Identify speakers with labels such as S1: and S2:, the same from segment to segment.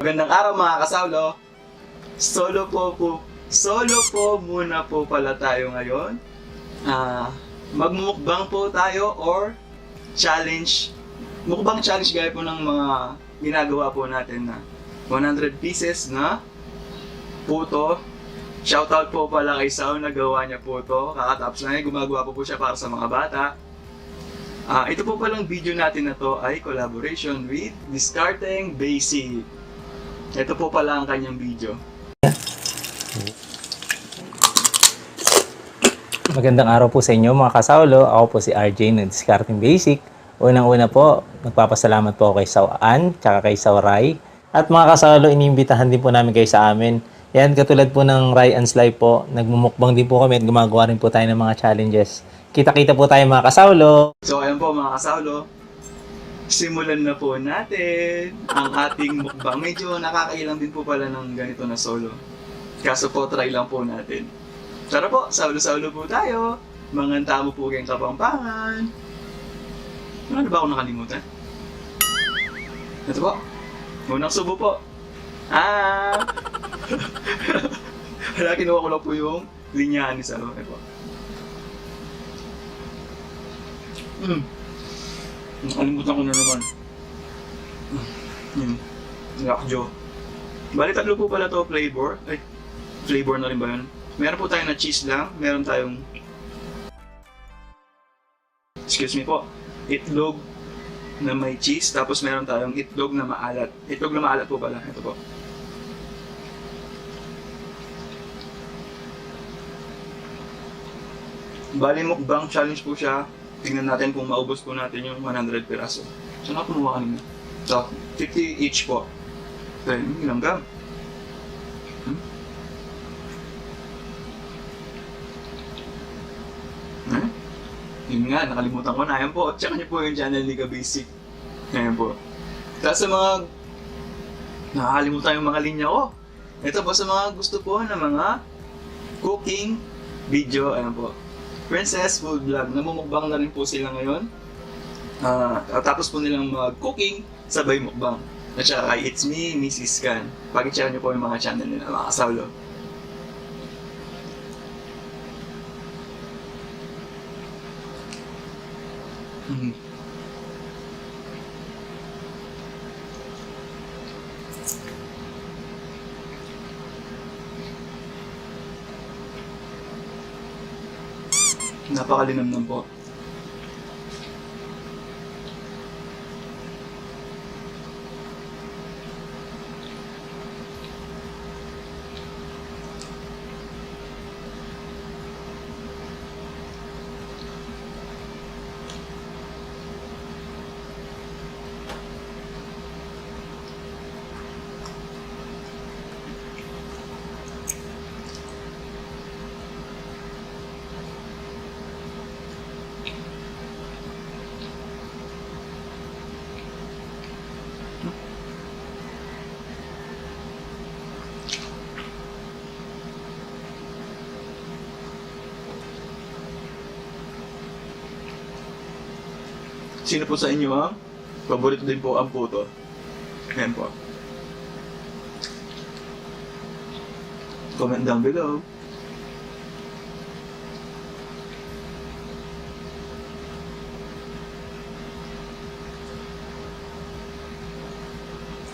S1: Magandang araw mga kasawlo. Solo po muna po pala tayo ngayon. Magmumukbang po tayo or challenge. Mukbang challenge gaya po ng mga ginagawa po natin na 100 pieces na puto. Shoutout po pala kay Sao, nagawa niya po to. Kakatapos na gumagawa po siya para sa mga bata. Ito po palang video natin na to ay collaboration with Discarding Basic. Ito po pala ang kanyang video.
S2: Magandang araw po sa inyo mga kasawlo. Ako po si RJ ng Discarding Basic. Unang-una po, nagpapasalamat po kay Sawan, tsaka kay Sauray. At mga kasawlo, iniimbitahan din po namin kayo sa amin. Yan, katulad po ng Rai and Sly po, nagmumukbang din po kami at gumagawa rin po tayo ng mga challenges. Kita-kita po tayo mga kasawlo.
S1: So ayun po mga kasawlo, simulan na po natin ang ating mukbang. Medyo nakakailang din po pala ng ganito na solo. Kaso po, try lang po natin. Tara po, saulo-saulo po tayo. Manganta mo po kayong Kapampangan. Ano ba ako nakalimutan? Ito po, unang subo po. Wala, kinuha ko lang po yung linyaan ni Sao. Ito po. Nakalimutan ko na naman. Yun. Lakjo. Bali, tatlo po pala to flavor. Ay, flavor na rin ba yun? Meron po tayo na cheese lang. Meron tayong itlog na may cheese. Tapos meron tayong itlog na maalat. Itlog na maalat po pala. Ito po. Bali, mukbang challenge po siya. Tingnan natin kung maubos po natin yung 100 piraso. Saan ako kumuha kanina? So, 50 each po. So, ilang gam? Yun nga, nakalimutan ko na. Ayan po, check niyo po yung channel ni Kabasic. Ayan po. Tapos sa mga nakakalimutan yung mga linya ko. Ito po sa mga gusto po ng mga cooking video. Ayan po. Princess Food Vlog. Namumukbang na rin po sila ngayon. Tapos po nilang mag-cooking, sabay mukbang. At saka kay It's Me, Mrs. Kan. Pag-check niyo po yung mga channel nila, mga kasawlo. Napakalinamnam po. Sino po sa inyo ang paborito din po ang puto? Ayan po. Comment down below.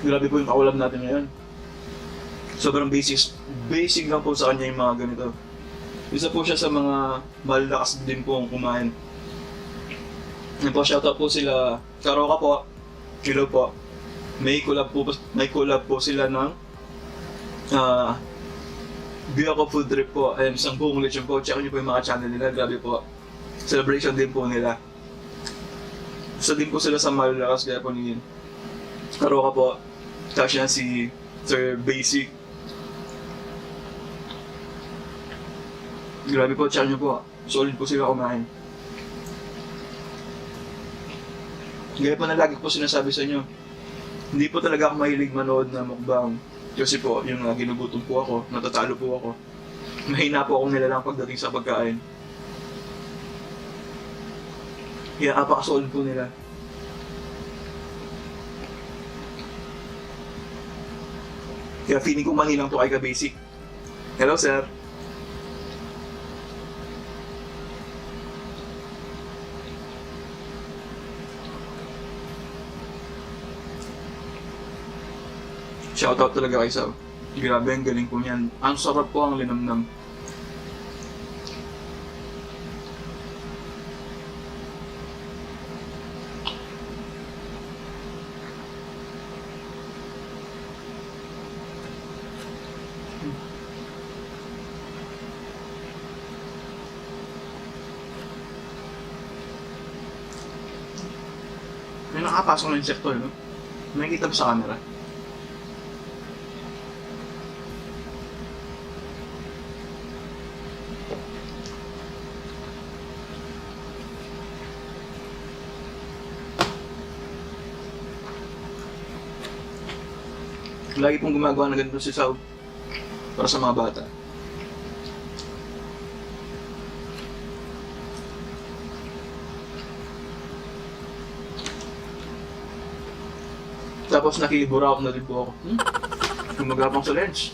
S1: Grabe po yung kaulam natin ngayon. Sobrang basic lang po sa kanya yung mga ganito. Isa po siya sa mga malalakas din po ang kumain. Yan po, shoutout po sila Karoka po. Hello po. May collab po sila ng Biyako Food Trip po. Ayan, isang buong lechon po. Check nyo po yung mga channel nila. Grabe po. Celebration din po nila. Isa din po sila sa malalakas kaya po ni Karoka po. Tapos yan si Sir Basic. Grabe po, check nyo po. Solid po sila kumain. Gaya po na lagi po sinasabi sa inyo, hindi po talaga ako mahilig manood na mukbang. Kasi po, yung ginugutom po ako, natatalo po ako. Mahina po akong nilalang pagdating sa pagkain. Kaya apakasolid po nila. Kaya feeling ko manilang to kay Ka-Basic. Hello, sir. Shoutout talaga kay Saw. Grabe, ang galing po niyan. Ang sarap po ang linamnam. May nakapasok na insekto, no? Nakikita mo sa camera. Lagi pong gumagawa na ganito si Saw para sa mga bata. Tapos nakiburaw na rin po ako. Gumagapang sa lens.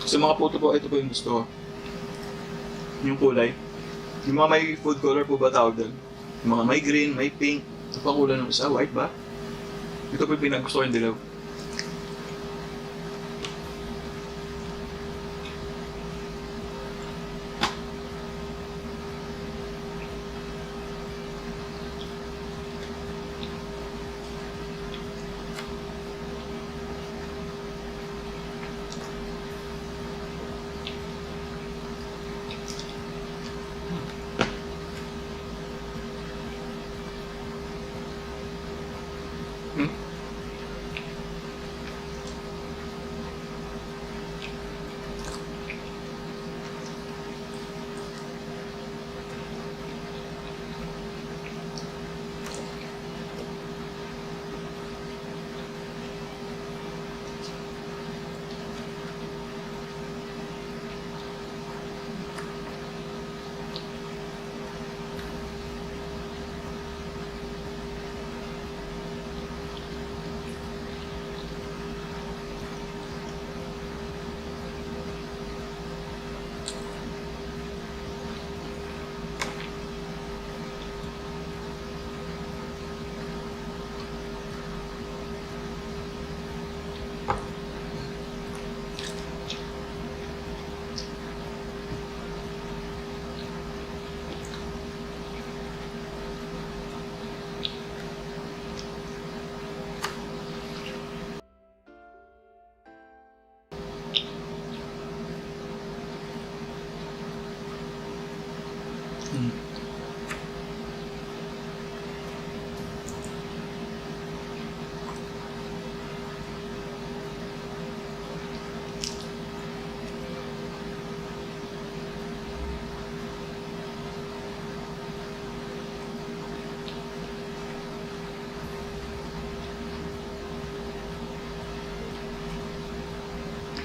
S1: Sa mga photo po, ito po yung gusto ko. Yung kulay. Yung mga may food color po ba tawag doon? Yung mga may green, may pink. Ito pa kulay ng isa, white ba? Ito po yung pinag-gusto ko yung dilaw.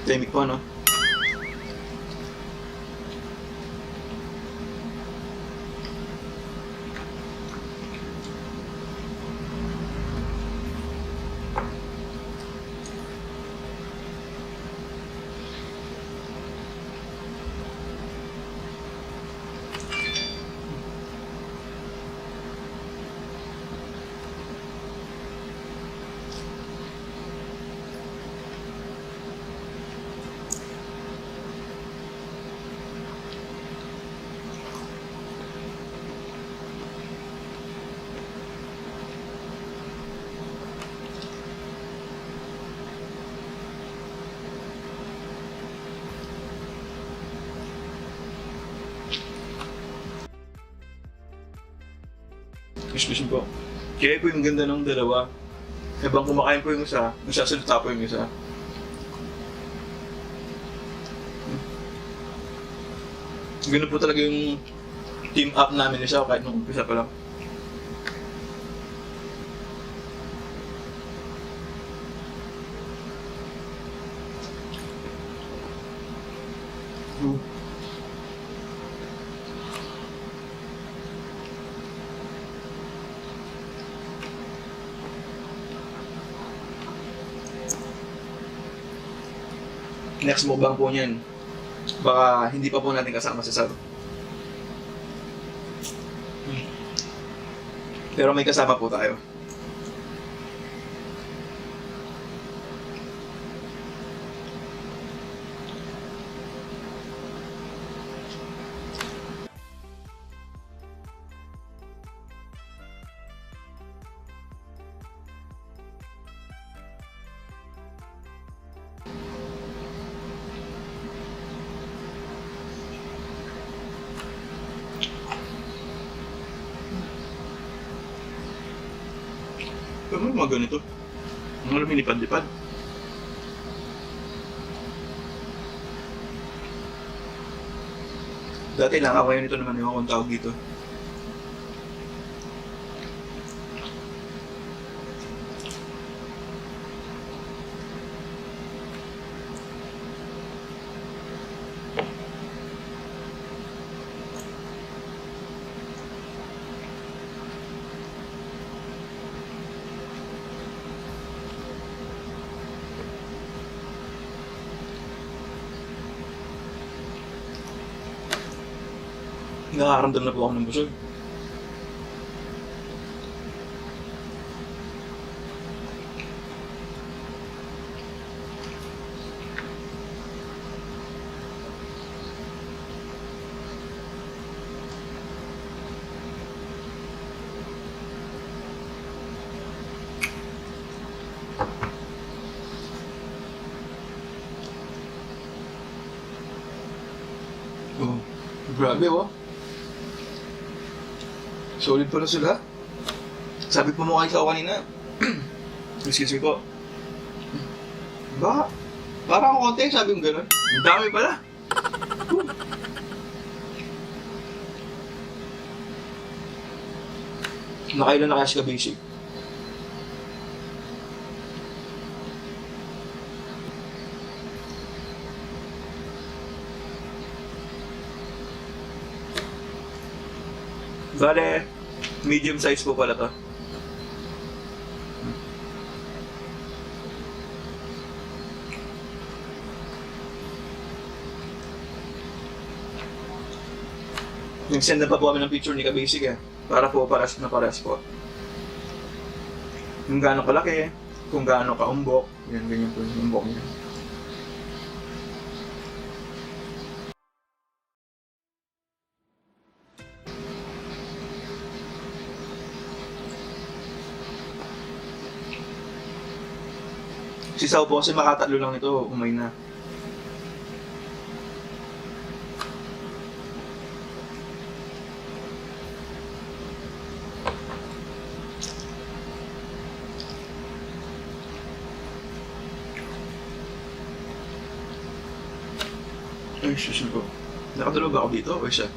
S1: Tahimik po, no? Excuse po. Kaya po yung ganda ng dalawa. Habang kumakain po yung isa, nagsasalita po yung isa. Ganun po talaga yung team up namin isa kahit nung umpisa pa lang. next mukbang po niyan, baka hindi pa po natin kasama si Sab. Pero may kasama po tayo. Pero may mga ganito. Mga lumilipad-lipad. Dati lang ako yun, ito naman yung akong tawag dito. Nakakaramdam na po ako ng busog. Oh, grabe oh. Solid pala sila. Sabi po mo kayo sa kanina. Excuse me po. Parang konti, sabi mo gano'n. Ang dami pala. Nakailan na kaya si Ka-Basic? Bale, medium size po pala to. Nag-send na pa po kami ng picture ni Ka-Basic eh. Para po paras na paras po. Kung gaano kalaki, kung gaano kaumbok, yan, ganyan po yung umbok niya. Si Sao po kasi makatatlo lang nito, umay na. Ay, susunod ko. Nakatulog ako dito o isa?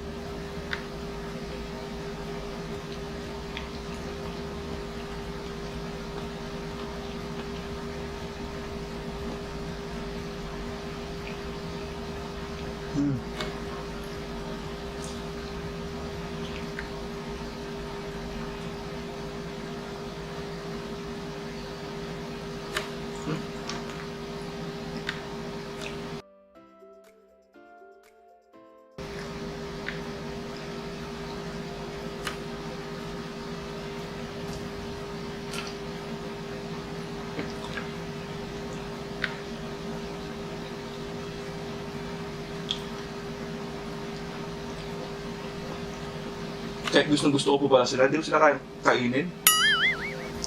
S1: Kahit gusto ko po pala sila, hindi ko sila kainin.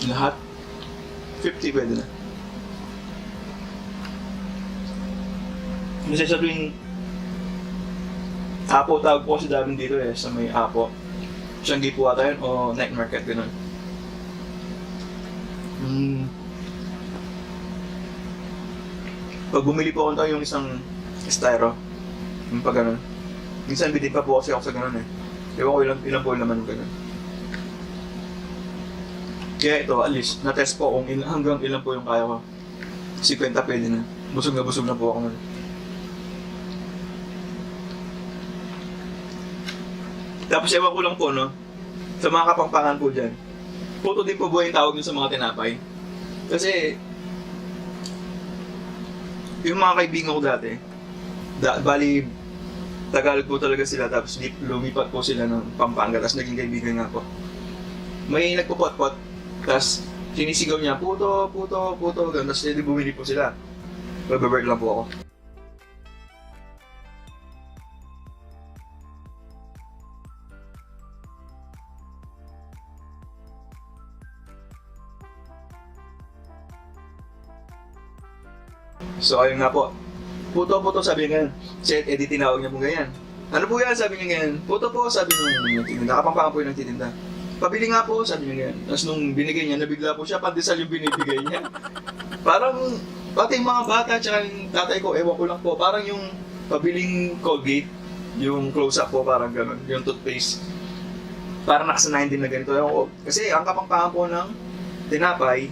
S1: Lahat. 50 pwede na. Kasi sa tuwing Apo, tawag po kasi dami dito eh, sa may Apo. Siyanggi po ata yun, o night market, gano'n. Pag bumili po ako yung isang styro, yung pag gano'n. Minsan bidin pa po kasi ako sa gano'n eh. Ewan ko ilan po yung laman ng gano'n. Kaya ito, at least, na-test po kung hanggang ilan po yung kaya ko. 50 pwede na. Busog na po ako nun. Tapos ewan ko lang po, no? Sa mga kapangpangan po dyan, puto din po buhay yung tawag nyo sa mga tinapay. Kasi, Yung mga kaibigan ko dati, bali, Tagalog po talaga sila, tapos lumipat po sila ng Pampanga, tapos naging kaibigan nga po. May nagpupot-pot, tapos sinisigaw niya, puto, puto, puto, ganun, tapos hindi bumili po sila. Bababert lang po ako. So ayun nga po, puto, puto, sabi niya ganyan. Set, edit, tinawag niya po ganyan. Ano po yan? Sabi niya ganyan. Puto po, sabi nung nagtitinda. Kapampangan po yung nagtitinda. Pabili nga po, sabi niya ganyan. Tapos nung binigay niya, nabigla po siya, pandesal yung binibigay niya. Parang, pati yung mga bata, tsaka yung tatay ko, ewan ko lang po, parang yung pabiling Colgate, yung close-up po, parang gano'n, yung toothpaste. Parang nakasanayin din na ganito. Ewan ko. Kasi ang kapampangan po ng tinapay,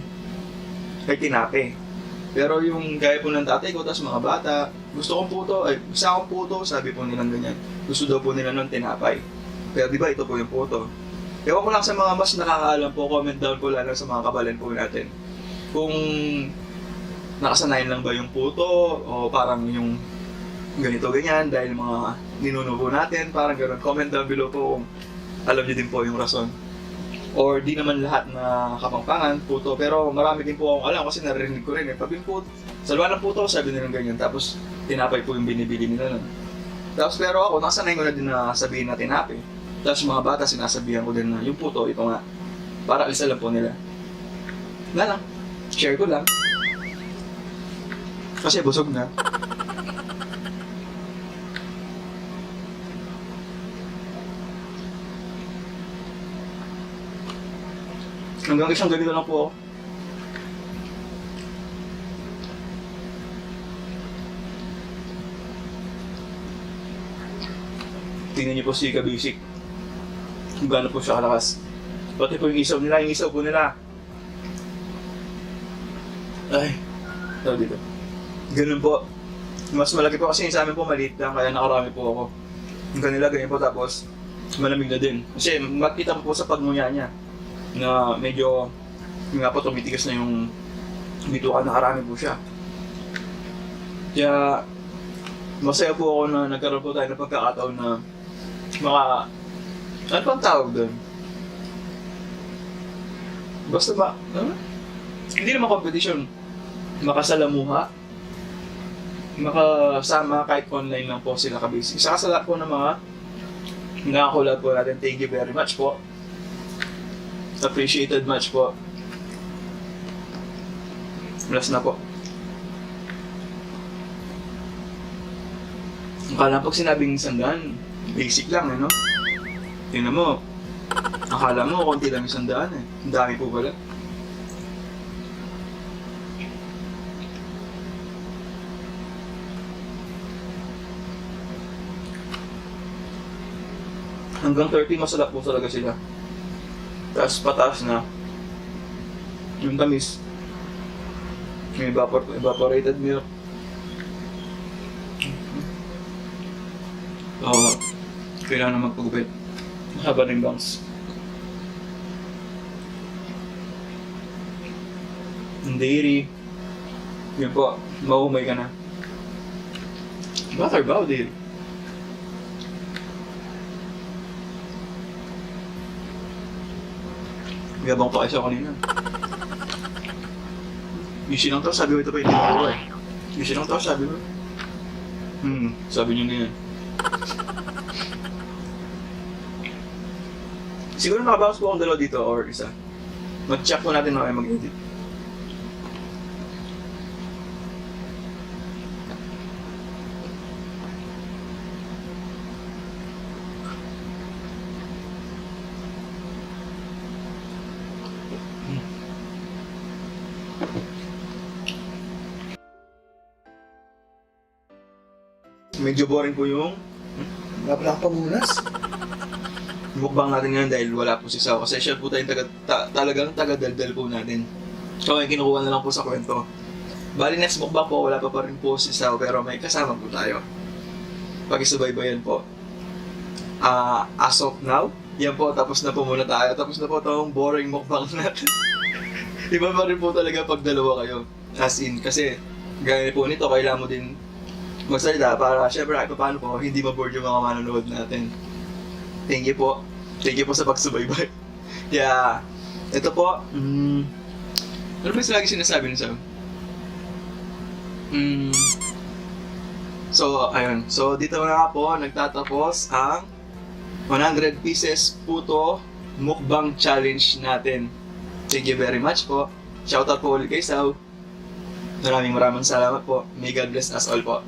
S1: ay tinape. Pero yung gaya po ng tatay ko, tapos mga bata, gusto kong puto, ay isa akong puto, sabi po nilang ganyan. Gusto daw po nila nun tinapay. Pero di ba ito po yung puto. Ewan ko lang sa mga mas nakakaalam po, comment down po lalo sa mga kabalan po natin. Kung nakasanayan lang ba yung puto, o parang yung ganito ganyan, dahil mga ninuno po natin, parang gano'n. Comment down below po kung alam niyo din po yung rason. Or di naman lahat na kapampangan, puto. Pero marami din po akong alam kasi narinig ko rin eh. Pabing puto, salwa ng puto, sabi nila ganyan. Tapos tinapay po yung binibili nila nun. Tapos pero ako, nakasanayin ko na din na sabihin na tinapay. Tapos mga bata, sinasabihan ko din na yung puto, ito nga. Para alisa lang po nila. Na lang, share ko lang. Kasi busog na. Hanggang isang ganito lang po ako. Tingnan niyo po si Kabisik. Kung gaano po siya kalakas. Pati po yung isaw po nila. Ay, tawag dito. Ganun po. Mas malaki po kasi sa amin po, maliit lang, kaya nakarami po ako. Yung kanila, ganyan po, tapos malamig na din. Kasi makita po sa pagnguya niya na medyo nga po tumitigas na yung bitukan, nakarami po siya. Kaya masaya po ako na nagkaroon po tayo ng pagkakataon na ano pang tawag doon? Basta ba, hindi naman competition, makasalamuha, makasama kahit online lang po sila kabisi. Saka sa lahat po ng mga nakakulab po natin, thank you very much po. Appreciated much po. Last na po. Akala pag sinabing sandaan, basic lang, no? Tingnan mo, akala mo konti lang yung sandaan eh. Ang dami po pala. Hanggang 30 masarap po talaga sila. Tapos pataas na yung tamis. May evaporated milk. Kailangan na magpagupit. Mahaba rin bangs. Ang dairy. Yun po, mahumay ka na. Butter ba o dairy? Gabang pa kayo kanina. Easy lang to, sabi ko ito pa yung tinuro eh. Easy lang to, sabi ko. Sabi niyo ganyan. Siguro nakabawas po akong dalawa dito or isa. Mag-check po natin na kayo mag-edit. Medyo boring po yung wala pa munas. Mukbang natin ngayon dahil wala po si Sao kasi siya po tayong talagang taga-daldal po natin. So ay kinukuha na lang po sa kwento. Bali next mukbang po wala pa rin po si Sao pero may kasama po tayo. Pag-isubaybayan po. As of now, yan po, tapos na po muna tayo. Tapos na po itong boring mukbang natin. Iba pa rin po talaga pag dalawa kayo. As in, kasi gaya po nito, kailangan mo din magsalita para syempre kahit paano po, hindi ma-board yung mga manonood natin. Thank you po. Thank you po sa pagsubaybay. Kaya, ito po, ano ba yung lagi sinasabi nyo sa'yo? So, ayun. So, dito na nga po, nagtatapos ang 100 pieces puto mukbang challenge natin. Thank you very much po. Shoutout po ulit kay Sau. Maraming salamat po. May God bless us all po.